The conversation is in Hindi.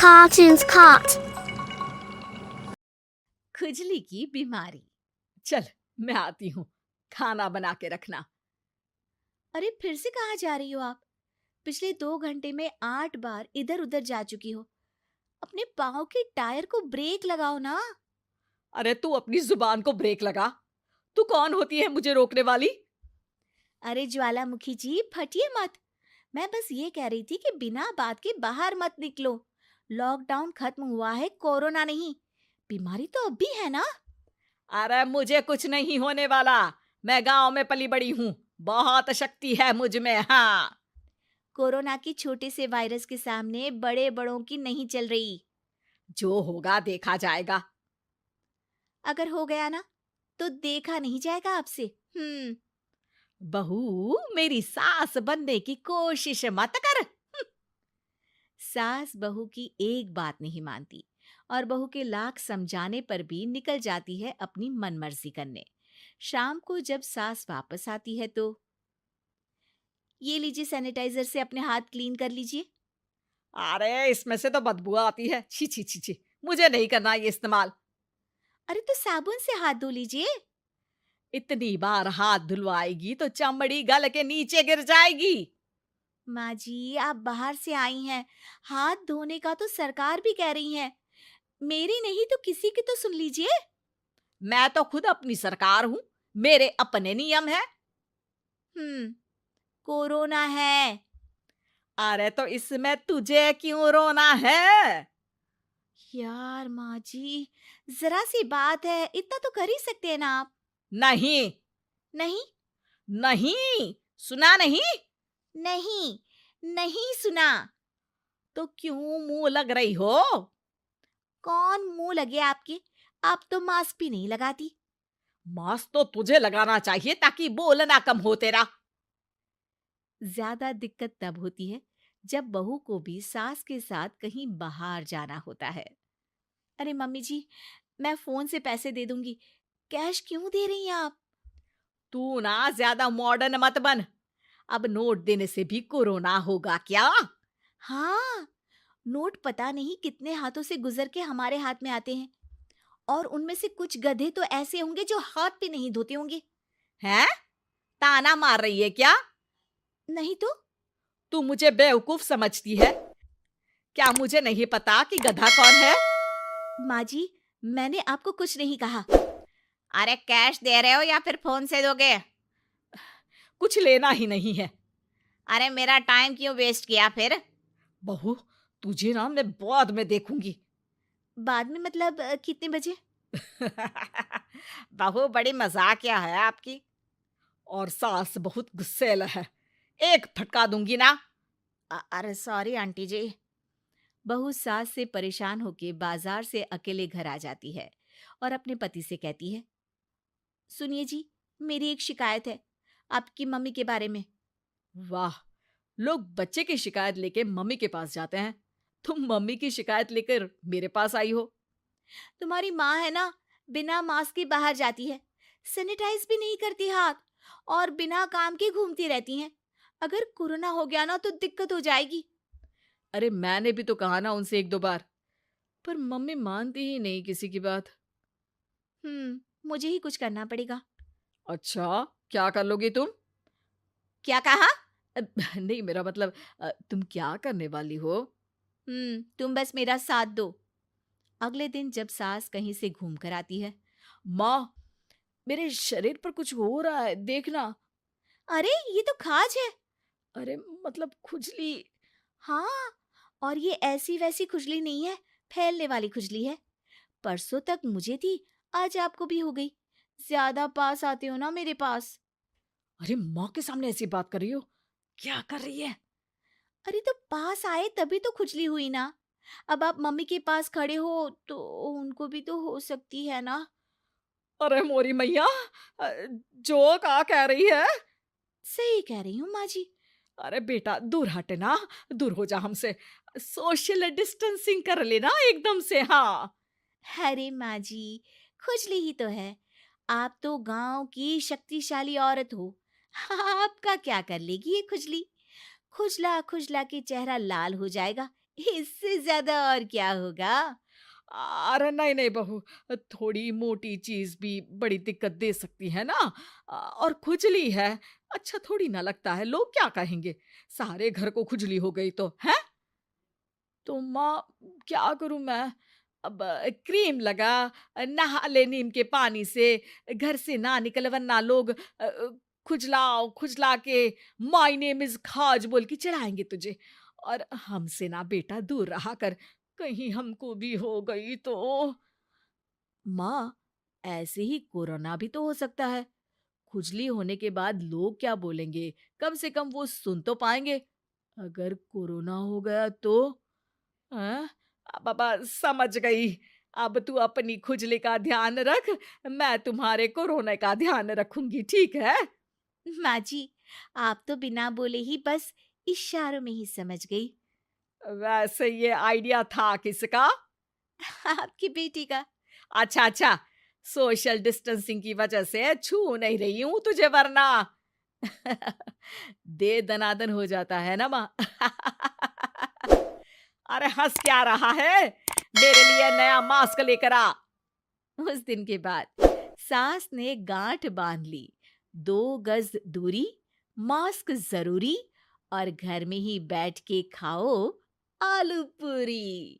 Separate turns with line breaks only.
Cartoons Cut.
खुजली की बीमारी। चल, मैं आती हूँ, खाना बना के रखना। अरे फिर से कहाँ जा रही हो आप? पिछले 2 घंटे में 8 बार इधर उधर जा चुकी हो। अपने पाँव के टायर को ब्रेक लगाओ ना।
अरे तू अपनी जुबान को ब्रेक लगा। तू कौन होती है मुझे रोकने वाली?
अरे ज्वालामुखी जी, फटिए मत। मैं बस ये कह रही थी कि बिना बात के बाहर मत निकलो। लॉकडाउन खत्म हुआ है, कोरोना नहीं। बीमारी तो अब भी है ना।
अरे मुझे कुछ नहीं होने वाला। मैं गांव में पली बड़ी हूँ, बहुत शक्ति है मुझ में। हाँ,
कोरोना की छोटे से वायरस के सामने बड़े बड़ों की नहीं चल रही।
जो होगा देखा जाएगा।
अगर हो गया ना तो देखा नहीं जाएगा आपसे।
बहू, मेरी सास बनने की कोशिश मत कर।
सास बहू की एक बात नहीं मानती और बहू के लाख समझाने पर भी निकल जाती है अपनी मनमर्जी करने। शाम को जब सास वापस आती है तो ये लीजिए, सैनिटाइजर से अपने हाथ क्लीन कर लीजिए।
अरे इसमें से तो बदबू आती है। छी छी छी छी, मुझे नहीं करना ये इस्तेमाल।
अरे तो साबुन से हाथ धो लीजिए।
इतनी बार हाथ धुलवाएगी तो चमड़ी गल के नीचे गिर जाएगी।
माँ जी, आप बाहर से आई हैं, हाथ धोने का तो सरकार भी कह रही है। मेरी नहीं तो किसी की तो सुन लीजिए।
मैं तो खुद अपनी सरकार हूँ, मेरे अपने नियम है।
कोरोना है।
अरे तो इसमें तुझे क्यों रोना है?
यार माँ जी, जरा सी बात है, इतना तो कर ही सकते हैं ना आप।
नहीं
नहीं
नहीं, सुना नहीं?
नहीं नहीं सुना।
तो क्यों मुंह लग रही हो?
कौन मुंह लगे आपके? आप तो मास्क भी नहीं लगाती।
मास्क तो तुझे लगाना चाहिए ताकि बोलना कम हो तेरा।
ज्यादा दिक्कत तब होती है जब बहू को भी सास के साथ कहीं बाहर जाना होता है। अरे मम्मी जी, मैं फोन से पैसे दे दूंगी, कैश क्यों दे रही हैं आप?
तू ना ज्यादा मॉडर्न मत बन। अब नोट देने से भी कोरोना होगा क्या?
हाँ, नोट पता नहीं कितने हाथों से गुजर के हमारे हाथ में आते हैं, और उनमें से कुछ गधे तो ऐसे होंगे जो हाथ भी नहीं धोते होंगे।
हैं? ताना मार रही है क्या?
नहीं तो।
तू मुझे बेवकूफ समझती है? क्या मुझे नहीं पता कि गधा कौन है?
माँ जी, मैंने आपको कुछ नहीं कहा।
अरे कैश दे रहे हो या फिर फोन से दोगे? कुछ लेना ही नहीं है।
अरे मेरा टाइम क्यों वेस्ट किया फिर?
बहू, तुझे ना मैं बाद में देखूंगी।
बाद में मतलब कितने बजे?
बहू बड़ी मजाकिया है आपकी। और सास बहुत गुस्सेल है, एक फटका दूंगी ना।
अरे सॉरी आंटी जी। बहू सास से परेशान होके बाजार से अकेले घर आ जाती है और अपने पति से कहती है, सुनिए जी, मेरी एक शिकायत है आपकी मम्मी के बारे में।
वाह, लोग बच्चे की शिकायत लेके मम्मी के पास जाते हैं, तुम मम्मी की शिकायत लेकर मेरे पास आई हो।
तुम्हारी माँ है ना, बिना मास्क के बाहर जाती है, सैनिटाइज भी नहीं करती हाथ, और बिना काम के घूमती रहती हैं। अगर कोरोना हो गया ना तो दिक्कत हो जाएगी।
अरे मैंने भी तो कहा ना उनसे 1-2 बार, पर मम्मी मानती ही नहीं किसी की बात।
मुझे ही कुछ करना पड़ेगा।
अच्छा, क्या कर लोगी तुम?
क्या कहा?
नहीं, मेरा मतलब तुम क्या करने वाली हो?
तुम बस मेरा साथ दो। अगले दिन जब सास कहीं से घूम कर आती है,
माँ, मेरे शरीर पर कुछ हो रहा है, देखना।
अरे ये तो खाज है।
अरे मतलब खुजली।
हाँ, और ये ऐसी वैसी खुजली नहीं है, फैलने वाली खुजली है। परसों तक मुझे थी, आज आपको भी हो गई। ज्यादा पास आते हो ना मेरे पास।
अरे माँ के सामने ऐसी बात कर रही हो? क्या कर रही है?
अरे तो पास आए तभी तो खुजली हुई ना। अब आप मम्मी के पास खड़े हो तो उनको भी तो हो सकती है ना।
अरे मोरी मैया, अ, जो का कह रही है?
सही कह रही हूँ माँ जी।
अरे बेटा दूर हट ना, दूर हो जा हमसे। सोशल डिस्टेंसिंग कर लेना एकदम से। हाँ,
अरे माँ जी, खुजली ही तो है। आप तो गांव की शक्तिशाली औरत हो, आपका क्या कर लेगी ये खुजली? खुजला खुजला के चेहरा लाल हो जाएगा, इससे ज्यादा और क्या होगा?
अरे नहीं नहीं बहू, थोड़ी मोटी चीज भी बड़ी दिक्कत दे सकती है ना। और खुजली है, अच्छा थोड़ी ना लगता है, लोग क्या कहेंगे, सारे घर को खुजली हो गई तो है। तो माँ, क्या करूं मैं? अब क्रीम लगा, नहा ले नीम के पानी से, घर से ना निकल वरना लोग खुजलाओ खुजला के माय नेम इज खाज बोल के चढ़ाएंगे तुझे। और हमसे ना बेटा दूर रहा कर, कहीं हमको भी हो गई तो। माँ, ऐसे ही कोरोना भी तो हो सकता है। खुजली होने के बाद लोग क्या बोलेंगे, कम से कम वो सुन तो पाएंगे। अगर कोरोना हो गया तो? हाँ, बाबा समझ गई। अब तू अपनी खुजली का ध्यान रख, मैं तुम्हारे कोरोना का ध्यान रखूंगी, ठीक है?
माँ जी, आप तो बिना बोले ही बस इशारों में ही समझ गई।
वैसे ये आइडिया था किसका?
आपकी बेटी का।
अच्छा अच्छा, सोशल डिस्टेंसिंग की वजह से छू नहीं रही हूं तुझे वरना। दे दनादन हो जाता है ना माँ। अरे हंस क्या रहा है, मेरे लिए नया मास्क लेकर आ।
उस दिन के बाद सास ने गांठ बांध ली। 2 गज दूरी, मास्क जरूरी, और घर में ही बैठ के खाओ आलू पूरी।